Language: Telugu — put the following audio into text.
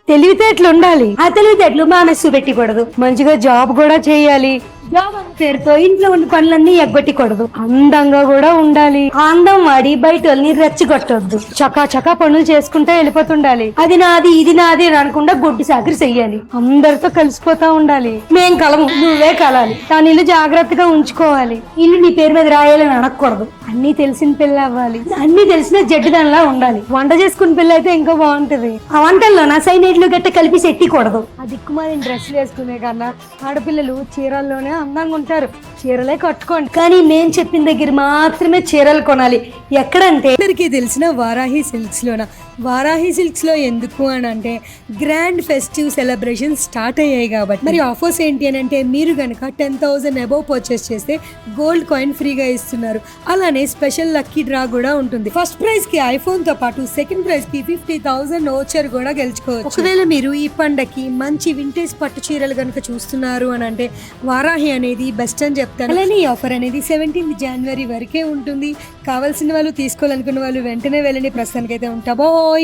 తెలివితేటలు ఉండాలి. ఆ తెలివితేటలు మనస్సు పెట్టకూడదు. మంచిగా జాబ్ కూడా చేయాలి. జాబ్ అనే పేరుతో ఇంట్లో ఉన్న పనులన్నీ ఎగ్గొట్టకూడదు. అందంగా కూడా ఉండాలి. ఆ అందం వాడి బయట వాళ్ళని రెచ్చగొట్టొద్దు. చకా చకా పనులు చేసుకుంటే వెళ్ళిపోతుండాలి. అది నాది ఇది నాది అని అనకుండా గొడ్డు సాకరి చెయ్యాలి. అందరితో కలిసిపోతా ఉండాలి. మేం కలము, నువ్వే కలాలి. దాని ఇల్లు జాగ్రత్తగా ఉంచుకోవాలి. ఇల్లు నీ పేరు మీద రాయాలని అనకూడదు. అన్ని తెలిసిన పిల్ల అవ్వాలి. అన్ని తెలిసిన జడ్డుదానిలా ఉండాలి. వంట చేసుకున్న పిల్ల అయితే ఇంకా బాగుంటది. ఆ వంటల్లో నా సైనైట్లు గట్ట కలిపి సెట్టికూడదు. ఆ దిక్కుమాలిన డ్రెస్సులు వేసుకునే కన్నా ఆడపిల్లలు చీరల్లోనే అందంగా ఉంటారు. చీరలే కట్టుకోండి. కానీ మేం చెప్పిన దగ్గర మాత్రమే చీరలు కొనాలి. ఎక్కడంటే అందరికీ తెలిసిన వారాహి సిల్క్స్ లోన. వారాహి సిల్క్స్ లో ఎందుకు అని అంటే గ్రాండ్ ఫెస్టివ్ సెలబ్రేషన్ స్టార్ట్ అయ్యాయి కాబట్టి. మరి ఆఫర్స్ ఏంటి అని అంటే మీరు కనుక 10,000 అబౌవ్ పర్చేస్ చేస్తే గోల్డ్ కాయిన్ ఫ్రీగా ఇస్తున్నారు. అలానే స్పెషల్ లక్కీ డ్రా కూడా ఉంటుంది. ఫస్ట్ ప్రైజ్ కి ఐఫోన్ తో పాటు సెకండ్ ప్రైజ్ కి 50,000 ఓచర్ కూడా గెలుచుకోవచ్చు. ఒకవేళ మీరు ఈ పండగకి మంచి వింటేజ్ పట్టు చీరలు కనుక చూస్తున్నారు అని అంటే వారాహి అనేది బెస్ట్ అని చెప్తాను. అలానే ఈ ఆఫర్ అనేది 17 జనవరి వరకే ఉంటుంది. కావాల్సిన వాళ్ళు తీసుకోవాలనుకున్న వాళ్ళు వెంటనే వెళ్ళండి. ప్రస్తుతానికైతే ఉంటా. బాయ్.